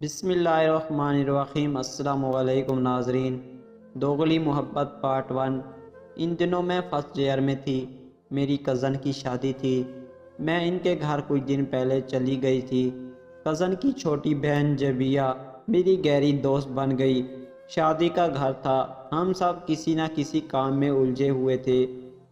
بسم اللہ الرحمن الرحیم۔ السلام علیکم ناظرین، دوغلی محبت پارٹ 1۔ ان دنوں میں فرسٹ ایئر میں تھی، میری کزن کی شادی تھی۔ میں ان کے گھر کچھ دن پہلے چلی گئی تھی۔ کزن کی چھوٹی بہن جبیہ میری گہری دوست بن گئی۔ شادی کا گھر تھا، ہم سب کسی نہ کسی کام میں الجھے ہوئے تھے۔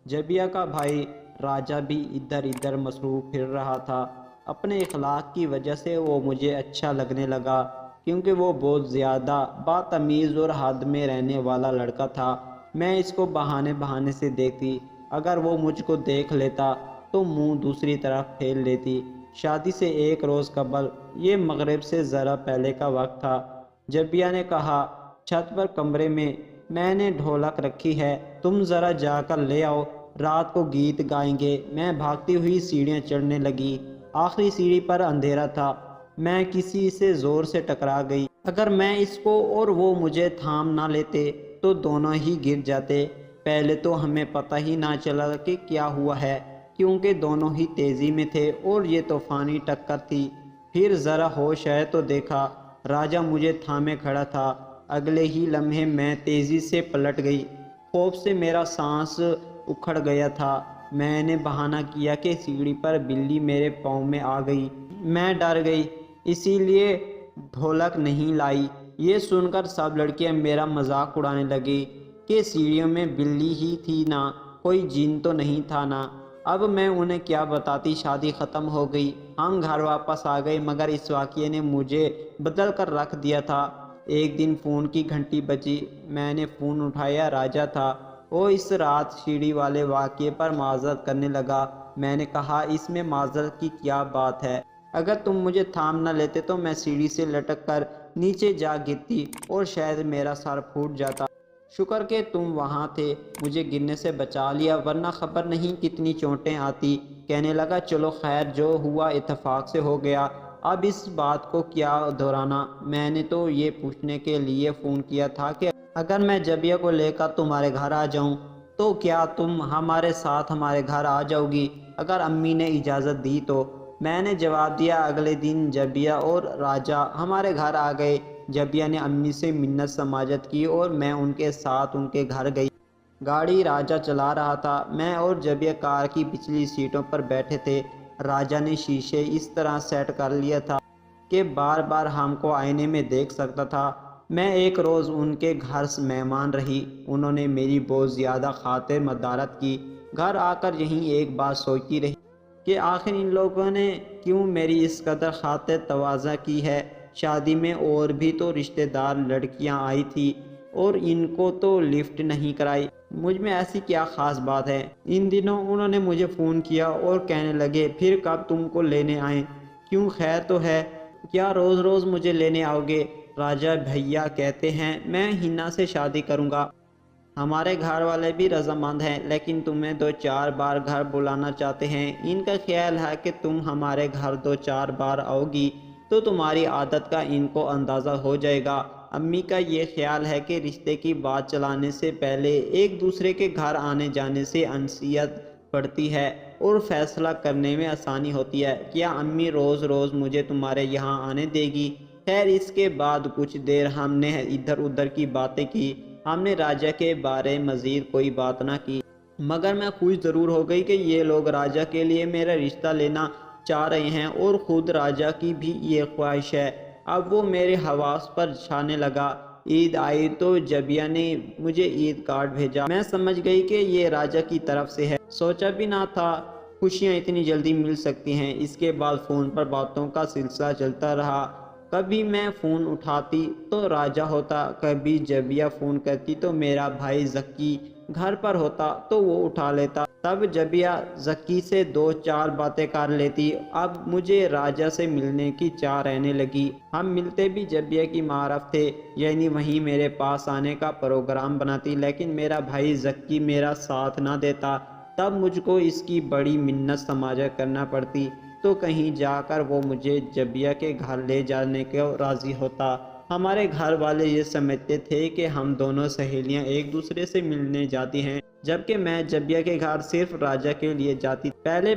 جبیہ کا بھائی راجہ بھی ادھر ادھر مصروف پھر رہا تھا۔ اپنے اخلاق کی وجہ سے وہ مجھے اچھا لگنے لگا، کیونکہ وہ بہت زیادہ بدتمیز اور حد میں رہنے والا لڑکا تھا۔ میں اس کو بہانے سے دیکھتی، اگر وہ مجھ کو دیکھ لیتا تو منہ دوسری طرف پھیر لیتی۔ شادی سے ایک روز قبل، یہ مغرب سے ذرا پہلے کا وقت تھا، جبیہ نے کہا، چھت پر کمرے میں نے ڈھولک رکھی ہے، تم ذرا جا کر لے آؤ، رات کو گیت گائیں گے۔ میں بھاگتی ہوئی سیڑھیاں چڑھنے لگی۔ آخری سیڑھی پر اندھیرا تھا، میں کسی سے زور سے ٹکرا گئی۔ اگر میں اس کو اور وہ مجھے تھام نہ لیتے تو دونوں ہی گر جاتے۔ پہلے تو ہمیں پتہ ہی نہ چلا کہ کیا ہوا ہے، کیونکہ دونوں ہی تیزی میں تھے اور یہ طوفانی ٹکر تھی۔ پھر ذرا ہوش آئے تو دیکھا راجہ مجھے تھامے کھڑا تھا۔ اگلے ہی لمحے میں تیزی سے پلٹ گئی۔ خوف سے میرا سانس اکھڑ گیا تھا۔ میں نے بہانہ کیا کہ سیڑھی پر بلی میرے پاؤں میں آ گئی۔ میں ڈر گئی، اسی لیے ڈھولک نہیں لائی۔ یہ سن کر سب لڑکیاں میرا مذاق اڑانے لگی کہ سیڑھیوں میں بلی ہی تھی نا، کوئی جن تو نہیں تھا نا۔ اب میں انہیں کیا بتاتی، شادی ختم ہو گئی، ہم گھر واپس آ گئے، مگر اس واقعے نے مجھے بدل کر رکھ دیا تھا۔ ایک دن فون کی گھنٹی بجی، میں نے فون اٹھایا، راجہ تھا۔ وہ اس رات سیڑھی والے واقعے پر معذرت کرنے لگا۔ میں نے کہا، اس میں معذرت کی کیا بات ہے؟ اگر تم مجھے تھام نہ لیتے تو میں سیڑھی سے لٹک کر نیچے جا گرتی اور شاید میرا سر پھوٹ جاتا۔ شکر کہ تم وہاں تھے، مجھے گرنے سے بچا لیا، ورنہ خبر نہیں کتنی چوٹیں آتی۔ کہنے لگا، چلو خیر، جو ہوا اتفاق سے ہو گیا، اب اس بات کو کیا دہرانا۔ میں نے تو یہ پوچھنے کے لیے فون کیا تھا کہ اگر میں جبیہ کو لے کر تمہارے گھر آ جاؤں تو کیا تم ہمارے ساتھ ہمارے گھر آ جاؤ گی، اگر امی نے اجازت دی تو؟ میں نے جواب دیا۔ اگلے دن جبیہ اور راجہ ہمارے گھر آ گئے۔ جبیہ نے امی سے منت سماجت کی اور میں ان کے ساتھ ان کے گھر گئی۔ گاڑی راجہ چلا رہا تھا، میں اور جبیہ کار کی پچھلی سیٹوں پر بیٹھے تھے۔ راجہ نے شیشے اس طرح سیٹ کر لیا تھا کہ بار بار ہم کو آئینے میں دیکھ سکتا تھا۔ میں ایک روز ان کے گھر مہمان رہی، انہوں نے میری بہت زیادہ خاطر مدارت کی۔ گھر آ کر یہیں ایک بات سوچتی رہی کہ آخر ان لوگوں نے کیوں میری اس قدر خاطر تواضع کی ہے۔ شادی میں اور بھی تو رشتہ دار لڑکیاں آئی تھی اور ان کو تو لفٹ نہیں کرائی، مجھ میں ایسی کیا خاص بات ہے؟ ان دنوں انہوں نے مجھے فون کیا اور کہنے لگے، پھر کب تم کو لینے آئیں؟ کیوں، خیر تو ہے؟ کیا روز روز مجھے لینے آؤ گے؟ راجہ بھیا کہتے ہیں میں ہنا سے شادی کروں گا۔ ہمارے گھر والے بھی رضامند ہیں، لیکن تمہیں 2-4 بار گھر بلانا چاہتے ہیں۔ ان کا خیال ہے کہ تم ہمارے گھر 2-4 بار آؤ گی تو تمہاری عادت کا ان کو اندازہ ہو جائے گا۔ امی کا یہ خیال ہے کہ رشتے کی بات چلانے سے پہلے ایک دوسرے کے گھر آنے جانے سے انسیت بڑھتی ہے اور فیصلہ کرنے میں آسانی ہوتی ہے۔ کیا امی روز روز مجھے تمہارے یہاں آنے دے گی؟ خیر، اس کے بعد کچھ دیر ہم نے ادھر ادھر کی باتیں کی۔ ہم نے راجہ کے بارے مزید کوئی بات نہ کی، مگر میں خوش ضرور ہو گئی کہ یہ لوگ راجہ کے لیے میرا رشتہ لینا چاہ رہے ہیں اور خود راجہ کی بھی یہ خواہش ہے۔ اب وہ میرے حواس پر چھانے لگا۔ عید آئی تو جبیہ نے مجھے عید کارڈ بھیجا۔ میں سمجھ گئی کہ یہ راجہ کی طرف سے ہے، سوچا بھی نہ تھا خوشیاں اتنی جلدی مل سکتی ہیں۔ اس کے بعد فون پر باتوں کا سلسلہ چلتا رہا۔ کبھی میں فون اٹھاتی تو راجہ ہوتا، کبھی جبیہ فون کرتی تو میرا بھائی زکی گھر پر ہوتا تو وہ اٹھا لیتا۔ تب جبیہ زکی سے 2-4 باتیں کر لیتی۔ اب مجھے راجہ سے ملنے کی چاہ رہنے لگی۔ ہم ملتے بھی جبیہ کی معرف تھے، یعنی وہیں میرے پاس آنے کا پروگرام بناتی، لیکن میرا بھائی زکی میرا ساتھ نہ دیتا۔ تب مجھ کو اس کی بڑی منت سماجت کرنا پڑتی تو کہیں جا کر وہ مجھے جبیہ کے گھر لے جانے کو راضی ہوتا۔ ہمارے گھر والے یہ سمجھتے تھے کہ ہم دونوں سہیلیاں ایک دوسرے سے ملنے جاتی ہیں، جبکہ میں جبیہ کے گھر صرف راجہ کے لیے جاتی۔ پہلے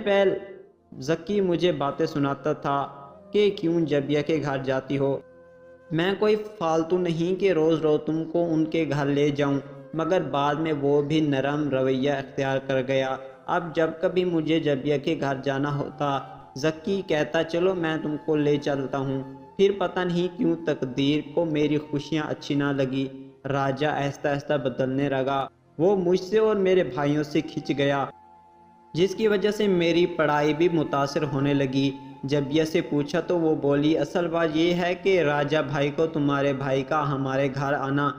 زکی مجھے باتیں سناتا تھا کہ کیوں جبیہ کے گھر جاتی ہو، میں کوئی فالتو نہیں کہ روز روز تم کو ان کے گھر لے جاؤں، مگر بعد میں وہ بھی نرم رویہ اختیار کر گیا۔ اب جب کبھی مجھے جبیہ کے گھر جانا ہوتا، زکی کہتا چلو میں تم کو لے چلتا ہوں۔ پھر پتہ نہیں کیوں تقدیر کو میری خوشیاں اچھی نہ لگی، راجہ آہستہ آہستہ بدلنے لگا۔ وہ مجھ سے اور میرے بھائیوں سے کھنچ گیا، جس کی وجہ سے میری پڑھائی بھی متاثر ہونے لگی۔ جبیہ سے پوچھا تو وہ بولی اصل بات یہ ہے کہ راجہ بھائی کو تمہارے بھائی کا ہمارے گھر آنا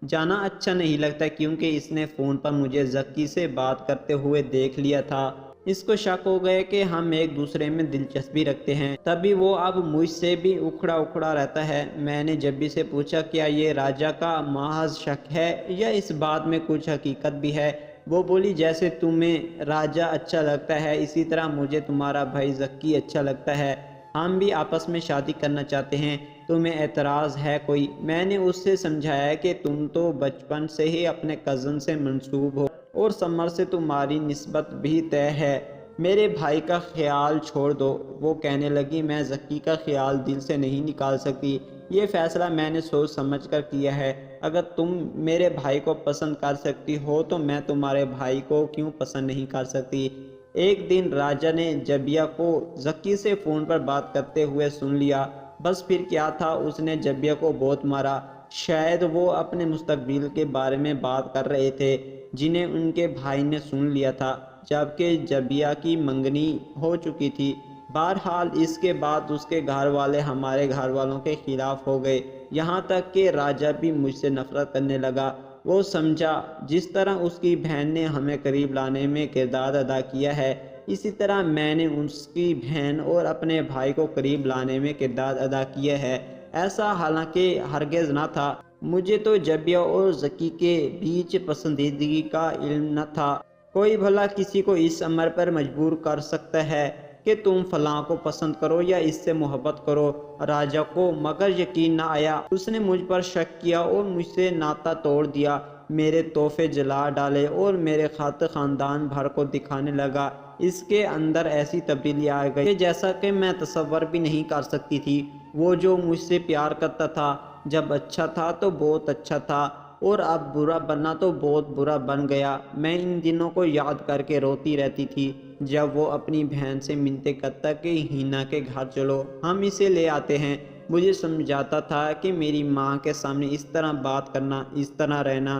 جانا اچھا نہیں لگتا، کیونکہ اس نے فون پر مجھے زکی سے بات کرتے ہوئے دیکھ لیا تھا۔ اس کو شک ہو گیا کہ ہم ایک دوسرے میں دلچسپی رکھتے ہیں، تبھی وہ اب مجھ سے بھی اکھڑا اکھڑا رہتا ہے۔ میں نے جبی سے پوچھا کیا یہ راجہ کا محض شک ہے یا اس بات میں کچھ حقیقت بھی ہے؟ وہ بولی جیسے تمہیں راجہ اچھا لگتا ہے اسی طرح مجھے تمہارا بھائی زکی اچھا لگتا ہے، ہم بھی آپس میں شادی کرنا چاہتے ہیں، تمہیں اعتراض ہے کوئی؟ میں نے اس سے سمجھایا کہ تم تو بچپن سے ہی اپنے کزن سے منسوب ہو اور سمر سے تمہاری نسبت بھی طے ہے، میرے بھائی کا خیال چھوڑ دو۔ وہ کہنے لگی میں زکی کا خیال دل سے نہیں نکال سکتی، یہ فیصلہ میں نے سوچ سمجھ کر کیا ہے، اگر تم میرے بھائی کو پسند کر سکتی ہو تو میں تمہارے بھائی کو کیوں پسند نہیں کر سکتی؟ ایک دن راجہ نے جبیہ کو زکی سے فون پر بات کرتے ہوئے سن لیا، بس پھر کیا تھا، اس نے جبیہ کو بہت مارا۔ شاید وہ اپنے مستقبل کے بارے میں بات کر رہے تھے جنہیں ان کے بھائی نے سن لیا تھا، جبکہ جبیہ کی منگنی ہو چکی تھی۔ بہرحال اس کے بعد اس کے گھر والے ہمارے گھر والوں کے خلاف ہو گئے، یہاں تک کہ راجہ بھی مجھ سے نفرت کرنے لگا۔ وہ سمجھا جس طرح اس کی بہن نے ہمیں قریب لانے میں کردار ادا کیا ہے، اسی طرح میں نے اس کی بہن اور اپنے بھائی کو قریب لانے میں کردار ادا کیا ہے، ایسا حالانکہ ہرگز نہ تھا۔ مجھے تو جبیہ اور زکی کے بیچ پسندیدگی کا علم نہ تھا، کوئی بھلا کسی کو اس امر پر مجبور کر سکتا ہے کہ تم فلاں کو پسند کرو یا اس سے محبت کرو؟ راجہ کو مگر یقین نہ آیا، اس نے مجھ پر شک کیا اور مجھ سے ناطہ توڑ دیا، میرے تحفے جلا ڈالے اور میرے خط خاندان بھر کو دکھانے لگا۔ اس کے اندر ایسی تبدیلی آ گئی کہ جیسا کہ میں تصور بھی نہیں کر سکتی تھی۔ وہ جو مجھ سے پیار کرتا تھا، جب اچھا تھا تو بہت اچھا تھا اور اب برا بننا تو بہت برا بن گیا۔ میں ان دنوں کو یاد کر کے روتی رہتی تھی جب وہ اپنی بہن سے منتیں کرتا کہ ہینا کے گھر چلو، ہم اسے لے آتے ہیں۔ مجھے سمجھاتا تھا کہ میری ماں کے سامنے اس طرح بات کرنا، اس طرح رہنا،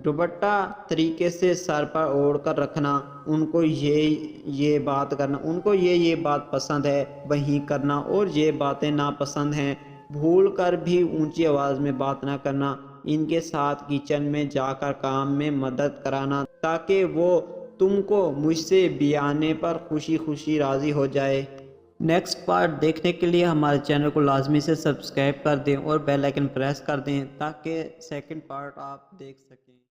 دوپٹہ طریقے سے سر پر اوڑھ کر رکھنا، ان کو یہ بات کرنا، ان کو یہ بات پسند ہے وہی کرنا اور یہ باتیں ناپسند ہیں بھول کر بھی اونچی آواز میں بات نہ کرنا، ان کے ساتھ کچن میں جا کر کام میں مدد کرانا تاکہ وہ تم کو مجھ سے بیانے پر خوشی خوشی راضی ہو جائے۔ نیکسٹ پارٹ دیکھنے کے لیے ہمارے چینل کو لازمی سے سبسکرائب کر دیں اور بیل آئیکن پریس کر دیں تاکہ سیکنڈ پارٹ آپ دیکھ سکیں۔